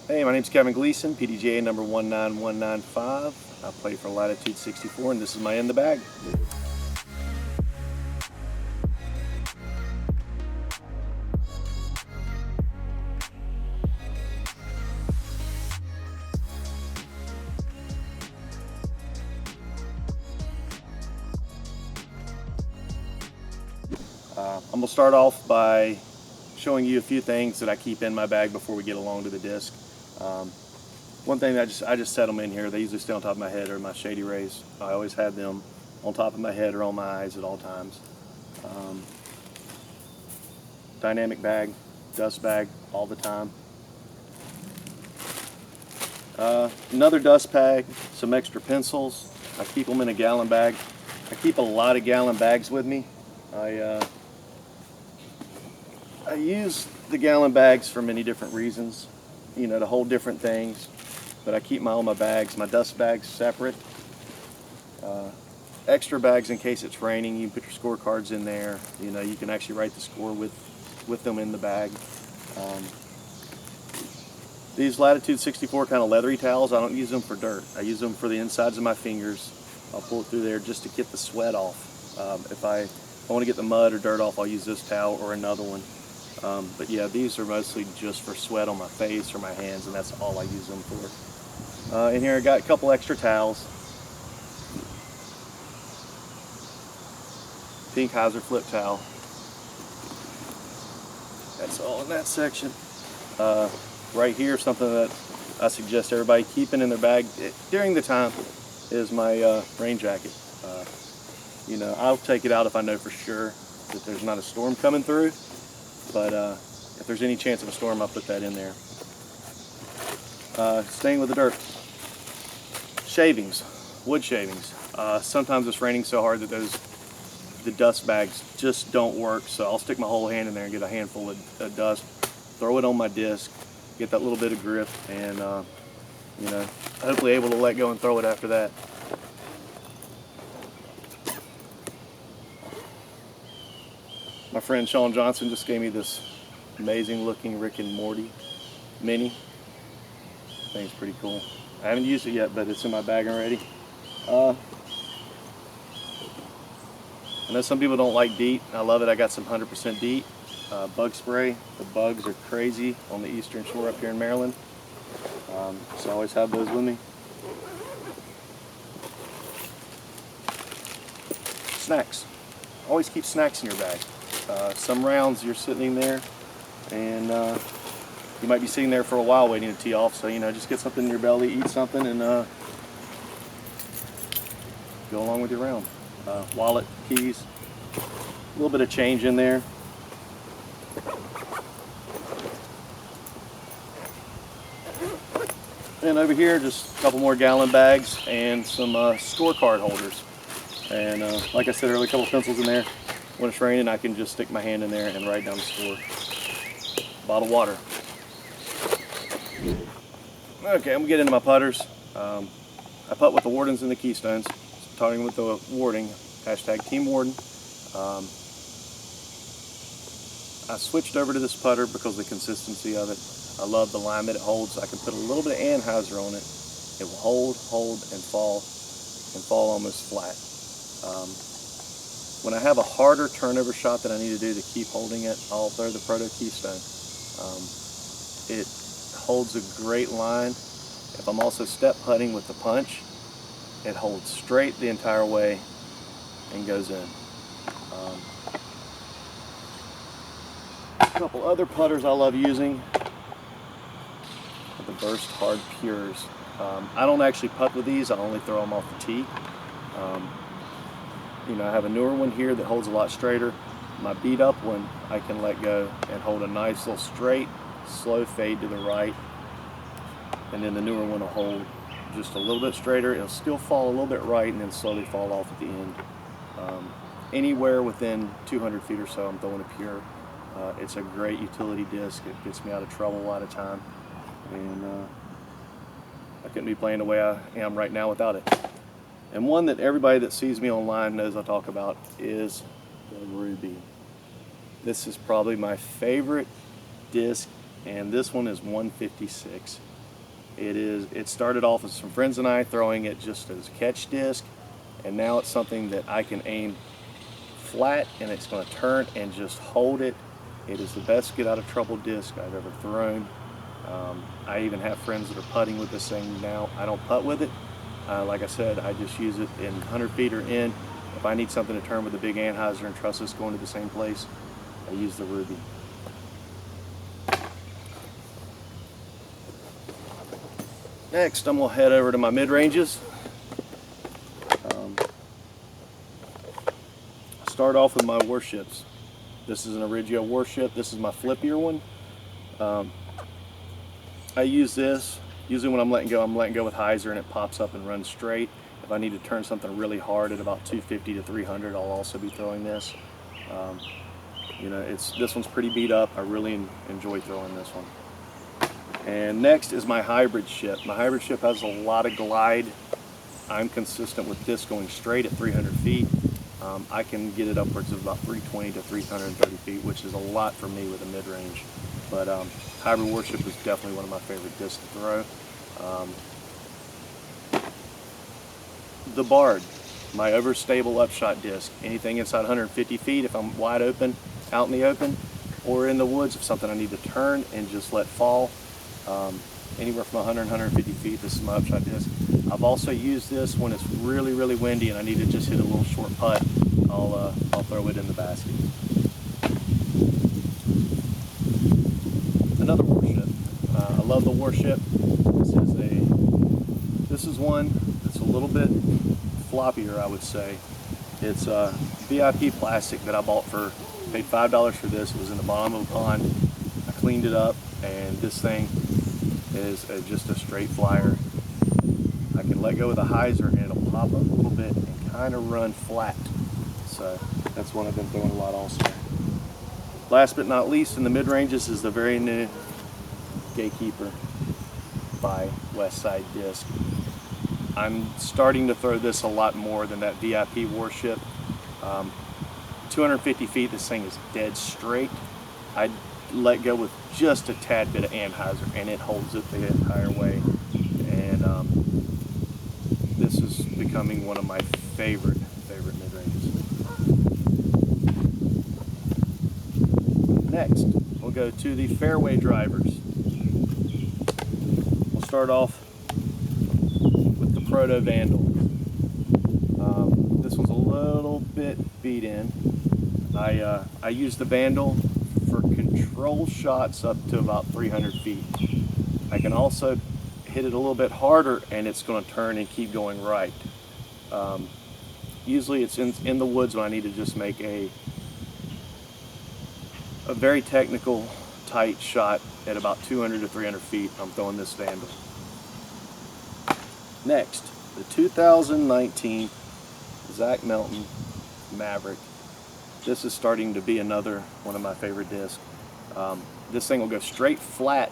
Hey, my name's Kevin Gleason, PDGA number 19195. I play for Latitude 64, and this is my In the Bag. I'm going to start off by showing you a few things that I keep in my bag before we get along to the disc. One thing that I just set them in here. They usually stay on top of my head or my shady rays. I always have them on top of my head or on my eyes at all times. Dynamic bag, dust bag all the time. Another dust bag, some extra pencils. I keep them in a gallon bag. I keep a lot of gallon bags with me. I use the gallon bags for many different reasons, you know, to hold different things, but I keep all my bags, my dust bags separate. Extra bags in case it's raining. You can put your scorecards in there. You know, you can actually write the score with them in the bag. These Latitude 64 kind of leathery towels, I don't use them for dirt. I use them for the insides of my fingers. I'll pull it through there just to get the sweat off. If I want to get the mud or dirt off, I'll use this towel or another one. But yeah, these are mostly just for sweat on my face or my hands, and that's all I use them for. In here I got a couple extra towels. Pink Heiser flip towel. That's all in that section. Right here, something that I suggest everybody keeping in their bag during the time is my rain jacket. You know, I'll take it out if I know for sure that there's not a storm coming through, but if there's any chance of a storm, I'll put that in there. Staying with the dirt. Shavings, wood shavings. Sometimes it's raining so hard that the dust bags just don't work, so I'll stick my whole hand in there and get a handful of dust, throw it on my disc, get that little bit of grip, and you know, hopefully able to let go and throw it after that. My friend Sean Johnson just gave me this amazing looking Rick and Morty mini. I think it's pretty cool. I haven't used it yet, but it's in my bag already. I know some people don't like DEET. I love it. I got some 100% DEET bug spray. The bugs are crazy on the eastern shore up here in Maryland. So I always have those with me. Snacks. Always keep snacks in your bag. Some rounds you're sitting in there and you might be sitting there for a while waiting to tee off, so you know, just get something in your belly, eat something, and go along with your round. Wallet, keys, a little bit of change in there. And over here, just a couple more gallon bags and some scorecard holders. And like I said earlier, a couple pencils in there. When it's raining, I can just stick my hand in there and write down the score. Bottle of water. Okay, I'm gonna get into my putters. I putt with the Wardens and the Keystones. Starting with the Warding, hashtag Team Warden. I switched over to this putter because of the consistency of it. I love the line that it holds. I can put a little bit of Anheuser on it. It will hold, and fall almost flat. When I have a harder turnover shot that I need to do to keep holding it, I'll throw the Proto Keystone. It holds a great line. If I'm also step putting with the punch, it holds straight the entire way and goes in. A couple other putters I love using are the Burst Hard Pures. I don't actually putt with these, I only throw them off the tee. You know, I have a newer one here that holds a lot straighter. My beat up one, I can let go and hold a nice little straight, slow fade to the right. And then the newer one will hold just a little bit straighter. It'll still fall a little bit right and then slowly fall off at the end. Anywhere within 200 feet or so, I'm throwing a Pure. It's a great utility disc. It gets me out of trouble a lot of time. And I couldn't be playing the way I am right now without it. And one that everybody that sees me online knows I talk about is the Ruby. This is probably my favorite disc, and this one is 156. It started off as some friends and I throwing it just as a catch disc, and now it's something that I can aim flat and it's going to turn and just hold it. It is the best get out of trouble disc I've ever thrown. I even have friends that are putting with this thing now. I don't putt with it. Like I said, I just use it in 100 feet or in. If I need something to turn with a big anhyzer and trust it's going to the same place, I use the Ruby. Next, I'm going to head over to my mid-ranges. Start off with my warships. This is an Origio warship. This is my flippier one. I use this usually when I'm letting go with hyzer and it pops up and runs straight. If I need to turn something really hard at about 250 to 300, I'll also be throwing this. You know, this one's pretty beat up. I really enjoy throwing this one. And next is my hybrid ship. My hybrid ship has a lot of glide. I'm consistent with this going straight at 300 feet. I can get it upwards of about 320 to 330 feet, which is a lot for me with a mid-range. But hybrid warship is definitely one of my favorite discs to throw. The Bard, my overstable upshot disc. Anything inside 150 feet, if I'm wide open, out in the open, or in the woods, if something I need to turn and just let fall. Anywhere from 100 150 feet, this is my upshot disc. I've also used this when it's really, really windy and I need to just hit a little short putt. I'll throw it in the basket. Another warship. I love the warship. This is one that's a little bit floppier, I would say. It's a VIP plastic that I bought paid $5 for this. It was in the bottom of a pond. I cleaned it up, and this thing is just a straight flyer. I can let go of the hyzer and it'll pop up a little bit and kind of run flat. So that's one I've been throwing a lot also. Last but not least in the mid-ranges is the very new Gatekeeper by Westside Disc. I'm starting to throw this a lot more than that VIP warship. 250 feet, this thing is dead straight. I let go with just a tad bit of anhyzer and it holds it the entire way. And this is becoming one of my favorite mid-ranges. Next, we'll go to the Fairway drivers. We'll start off with the Proto Vandal. This one's a little bit beat in. I use the Vandal for control shots up to about 300 feet. I can also hit it a little bit harder and it's going to turn and keep going right. Usually it's in the woods when I need to just make a very technical tight shot at about 200 to 300 feet. I'm throwing this Vandal. Next, the 2019 Zach Melton Maverick. This is starting to be another one of my favorite discs. This thing will go straight flat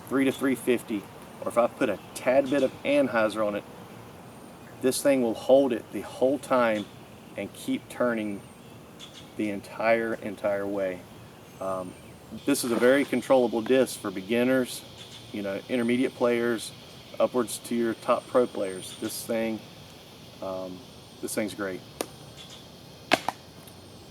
3 to 350, or if I put a tad bit of anhyzer on it, this thing will hold it the whole time and keep turning the entire way. This is a very controllable disc for beginners, you know, intermediate players, upwards to your top pro players. This thing's great.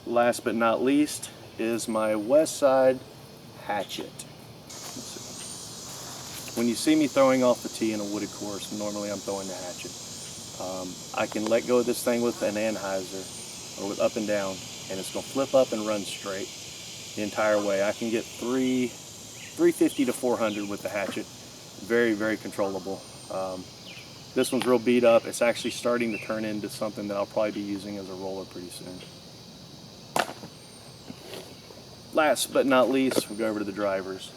Last but not least is my Westside Hatchet. When you see me throwing off the tee in a wooded course, normally I'm throwing the hatchet. I can let go of this thing with an anhyzer or with up and down, and it's going to flip up and run straight the entire way. I can get 350 to 400 with the hatchet. Very, very controllable. This one's real beat up. It's actually starting to turn into something that I'll probably be using as a roller pretty soon. Last but not least, we'll go over to the drivers.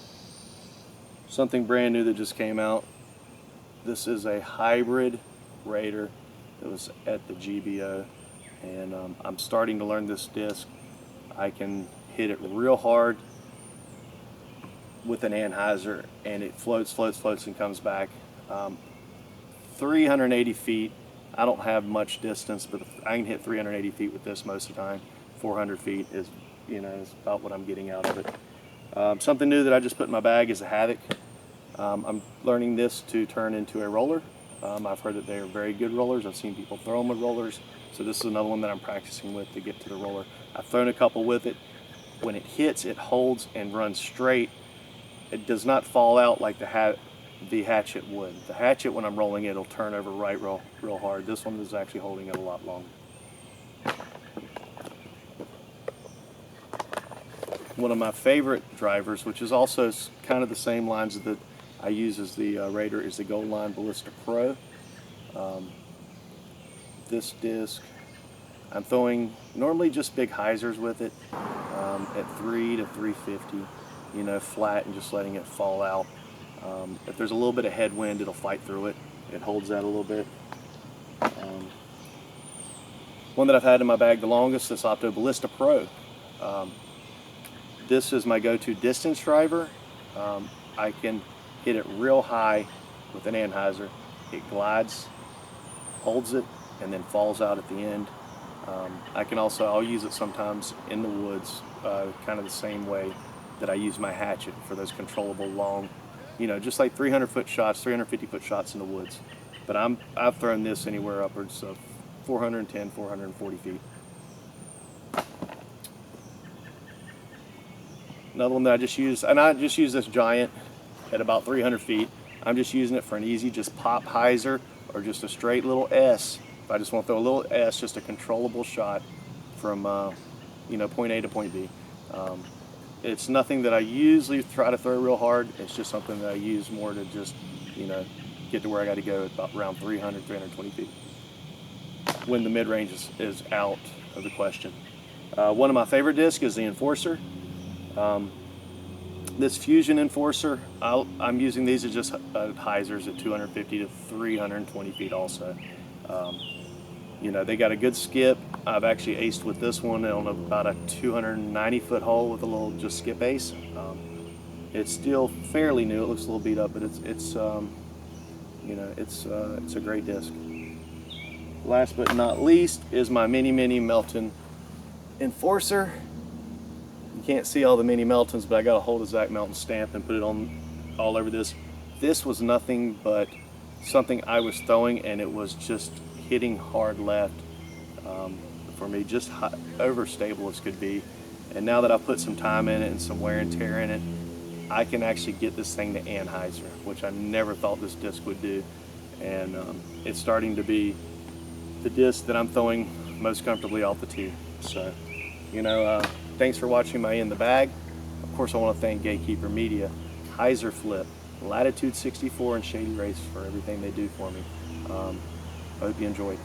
Something brand new that just came out. This is a hybrid Raider that was at the GBO, and I'm starting to learn this disc. I can hit it real hard with an anhyzer and it floats and comes back. 380 feet. I don't have much distance, but I can hit 380 feet with this most of the time. 400 feet is, you know, is about what I'm getting out of it. Something new that I just put in my bag is a Havoc. I'm learning this to turn into a roller. I've heard that they are very good rollers. I've seen people throw them with rollers. So this is another one that I'm practicing with to get to the roller. I've thrown a couple with it. When it hits, it holds and runs straight. It does not fall out like the hatchet would. The hatchet, when I'm rolling it, it'll turn over right real hard. This one is actually holding it a lot longer. One of my favorite drivers, which is also kind of the same lines that I use as the Raider, is the Gold Line Ballista Pro. This disc, I'm throwing normally just big hyzers with it at 3 to 350, you know, flat, and just letting it fall out. If there's a little bit of headwind, it'll fight through it. It holds that a little bit. One that I've had in my bag the longest, this Opto Ballista Pro. This is my go-to distance driver. I can hit it real high with an anhyzer. It glides, holds it, and then falls out at the end. I'll use it sometimes in the woods, kind of the same way that I use my hatchet for those controllable long, you know, just like 300-foot shots, 350-foot shots in the woods. But I've thrown this anywhere upwards of 410, 440 feet. Another one that I just used, and I just use this giant at about 300 feet. I'm just using it for an easy just pop hyzer or just a straight little S. If I just want to throw a little S, just a controllable shot from you know, point A to point B. It's nothing that I usually try to throw real hard. It's just something that I use more to just, you know, get to where I got to go at about around 300, 320 feet when the mid-range is out of the question. One of my favorite discs is the Enforcer. This Fusion Enforcer, I'm using these as just hyzers at 250 to 320 feet also. You know, they got a good skip. I've actually aced with this one on about a 290-foot hole with a little just skip ace. It's still fairly new. It looks a little beat up, but it's you know, it's a great disc. Last but not least is my Mini Melton Enforcer. You can't see all the Mini Meltons, but I got a hold of Zach Melton stamp and put it on all over this. This was nothing but something I was throwing, and it was just hitting hard left for me, just overstable as could be. And now that I've put some time in it and some wear and tear in it, I can actually get this thing to anhyzer, which I never thought this disc would do. And it's starting to be the disc that I'm throwing most comfortably off the tee. So, you know, thanks for watching my In the Bag. Of course, I want to thank Gatekeeper Media, Hyzer Flip, Latitude 64, and Shady Race for everything they do for me. I hope you enjoyed.